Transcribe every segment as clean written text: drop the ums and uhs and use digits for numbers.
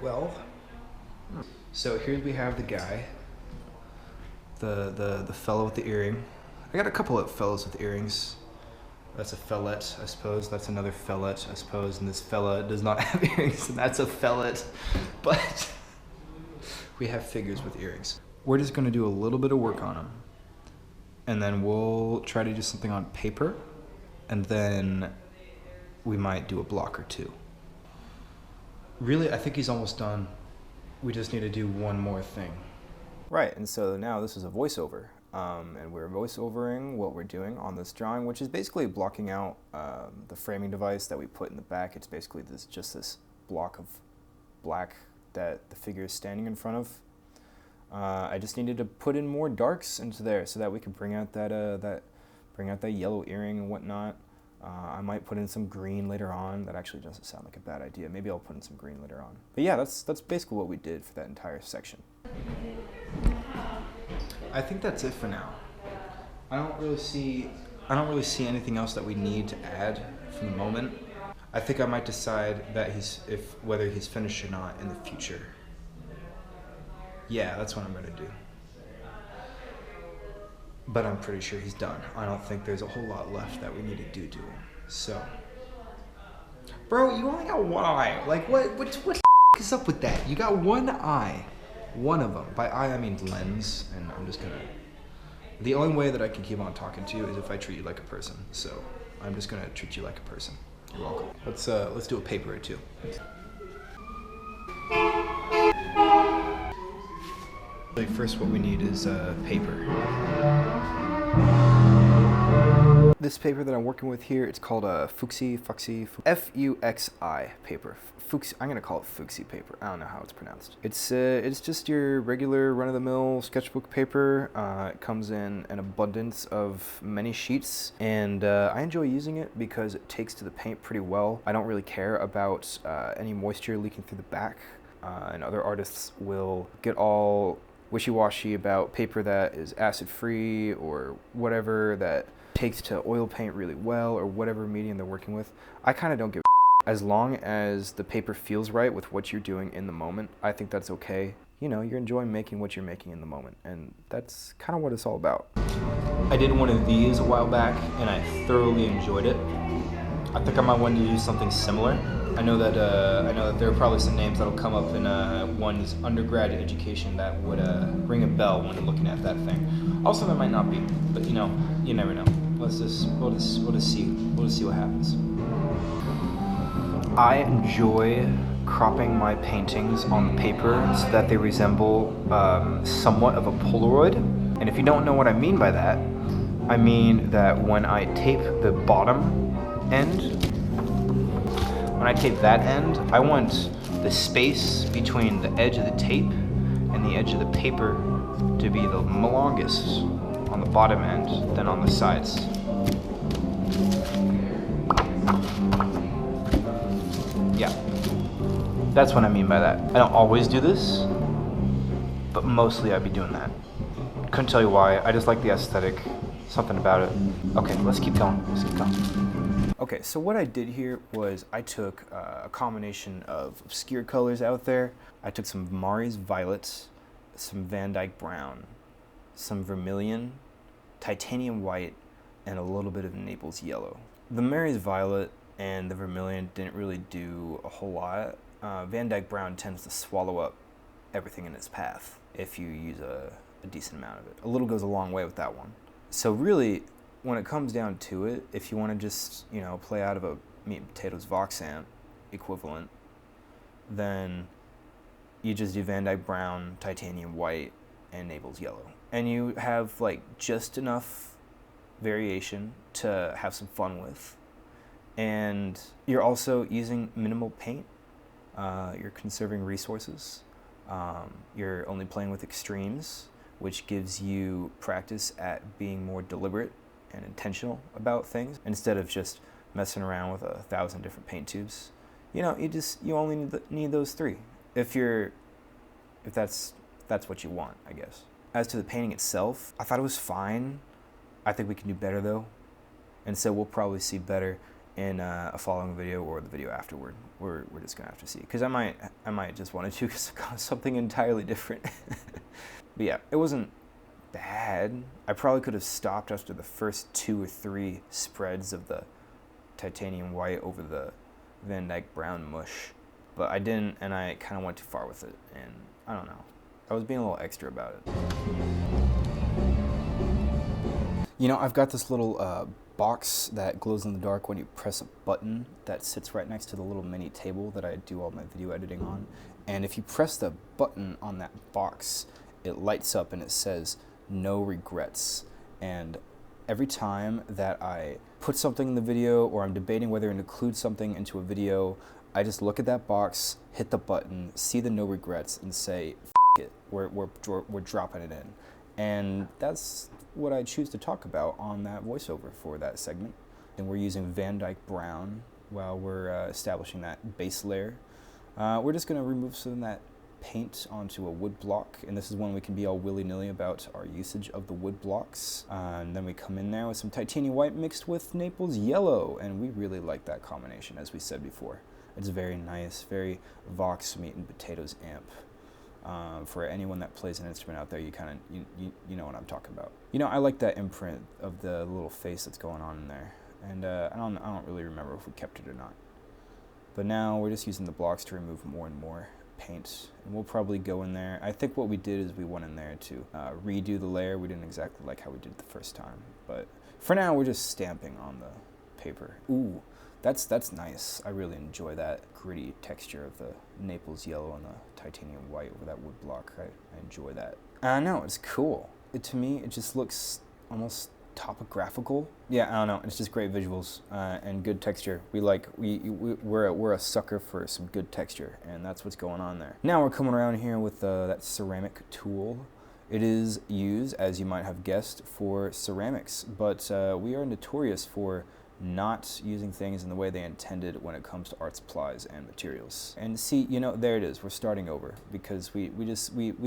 Well, so here we have the guy, the fellow with the earring. I got a couple of fellows with earrings. That's a fellet, I suppose. That's another fellet, I suppose. And this fella does not have earrings, and that's a fellet. But we have figures with earrings. We're just gonna do a little bit of work on them. And then we'll try to do something on paper. And then we might do a block or two. Really, I think he's almost done. We just need to do one more thing. Right, and so now this is a voiceover. And we're voiceovering what we're doing on this drawing, which is basically blocking out the framing device that we put in the back. It's basically just this block of black that the figure is standing in front of. I just needed to put in more darks into there so that we could bring out that yellow earring and whatnot. I might put in some green later on. That actually doesn't sound like a bad idea. Maybe I'll put in some green later on. But yeah, that's basically what we did for that entire section. I think that's it for now. I don't really see anything else that we need to add for the moment. I think I might decide that whether he's finished or not in the future. Yeah, that's what I'm gonna do. But I'm pretty sure he's done. I don't think there's a whole lot left that we need to do to him. So, bro, you only got one eye. Like, what is up with that? You got one eye. One of them. By eye, I mean lens, and I'm just gonna... The only way that I can keep on talking to you is if I treat you like a person. So, I'm just gonna treat you like a person. You're welcome. Let's do a paper or two. Like, first what we need is paper. This paper that I'm working with here, it's called a Fuxi F-U-X-I paper. I'm gonna call it Fuxi paper. I don't know how it's pronounced. It's just your regular run-of-the-mill sketchbook paper. It comes in an abundance of many sheets, and I enjoy using it because it takes to the paint pretty well. I don't really care about any moisture leaking through the back, and other artists will get all wishy-washy about paper that is acid-free or whatever, that takes to oil paint really well, or whatever medium they're working with. I kind of don't give a as long as the paper feels right with what you're doing in the moment. I think that's okay. You know, you're enjoying making what you're making in the moment, and that's kind of what it's all about. I did one of these a while back, and I thoroughly enjoyed it. I think I might want to do something similar. I know that there are probably some names that'll come up in one's undergrad education that would ring a bell when looking at that thing. Also, there might not be, but you know, you never know. We'll just see what happens. I enjoy cropping my paintings on paper so that they resemble somewhat of a Polaroid. And if you don't know what I mean by that, I mean that when I tape the bottom end, when I tape that end, I want the space between the edge of the tape and the edge of the paper to be the longest on the bottom end than on the sides. Yeah, that's what I mean by that. I don't always do this, but mostly I'd be doing that. Couldn't tell you why, I just like the aesthetic, something about it. Okay, let's keep going. Okay, so what I did here was I took a combination of obscure colors out there. I took some Mari's Violet, some Van Dyke Brown, some Vermilion, Titanium White, and a little bit of Naples Yellow. The Mari's Violet and the Vermilion didn't really do a whole lot. Van Dyke Brown tends to swallow up everything in its path if you use a decent amount of it. A little goes a long way with that one. So really, when it comes down to it, if you want to just, you know, play out of a meat and potatoes Voxant equivalent, then you just do Van Dyke Brown, Titanium White, and Naples Yellow. And you have like just enough variation to have some fun with. And you're also using minimal paint. You're conserving resources. You're only playing with extremes, which gives you practice at being more deliberate and intentional about things instead of just messing around with 1,000 different paint tubes. You know, you only need those 3 if that's what you want, I guess. As to the painting itself, I thought it was fine. I think we can do better though, and so we'll probably see better in a following video or the video afterward. We're just gonna have to see, because I might just want to do something entirely different. But yeah, it wasn't bad. I probably could have stopped after the first 2 or 3 spreads of the titanium white over the Van Dyke brown mush, but I didn't, and I kind of went too far with it, and I don't know. I was being a little extra about it. You know, I've got this little box that glows in the dark when you press a button that sits right next to the little mini table that I do all my video editing on. And if you press the button on that box, it lights up and it says, "No regrets." And every time that I put something in the video, or I'm debating whether to include something into a video, I just look at that box, hit the button, see the no regrets, and say, "F it, we're dropping it in." And that's what I choose to talk about on that voiceover for that segment. And we're using Van Dyke brown while we're establishing that base layer. We're just going to remove some of that paint onto a wood block, and this is when we can be all willy-nilly about our usage of the wood blocks. And then we come in there with some titanium white mixed with Naples yellow, and we really like that combination, as we said before. It's very nice, very Vox meat and potatoes amp. For anyone that plays an instrument out there, you know what I'm talking about. You know, I like that imprint of the little face that's going on in there, and I don't really remember if we kept it or not. But now we're just using the blocks to remove more and more paint, and we'll probably go in there. I think what we did is we went in there to redo the layer. We didn't exactly like how we did it the first time, but for now we're just stamping on the paper. Ooh, that's nice. I really enjoy that gritty texture of the Naples yellow and the titanium white over that wood block. I enjoy that. No, it's cool. To me, it just looks almost topographical. Yeah, I don't know. It's just great visuals and good texture. We're a sucker for some good texture, and that's what's going on there. Now we're coming around here with that ceramic tool. It is used, as you might have guessed, for ceramics, but we are notorious for not using things in the way they intended when it comes to art supplies and materials. And see, you know, there it is. We're starting over because we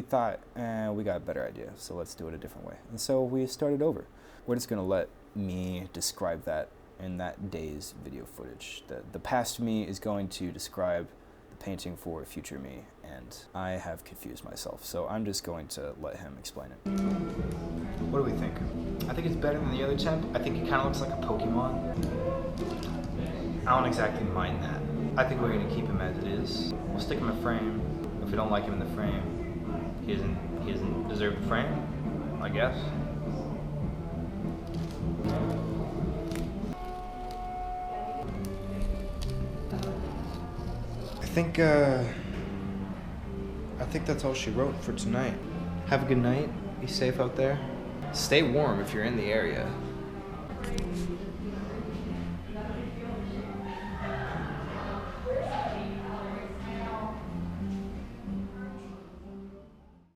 thought we got a better idea, so let's do it a different way. And so we started over. We're just gonna let me describe that in that day's video footage. The past me is going to describe the painting for future me, and I have confused myself, so I'm just going to let him explain it. What do we think? I think it's better than the other temp. I think it kind of looks like a Pokemon. I don't exactly mind that. I think we're gonna keep him as it is. We'll stick him in a frame. If we don't like him in the frame, he doesn't deserve the frame, I guess. I think that's all she wrote for tonight. Have a good night. Be safe out there. Stay warm if you're in the area.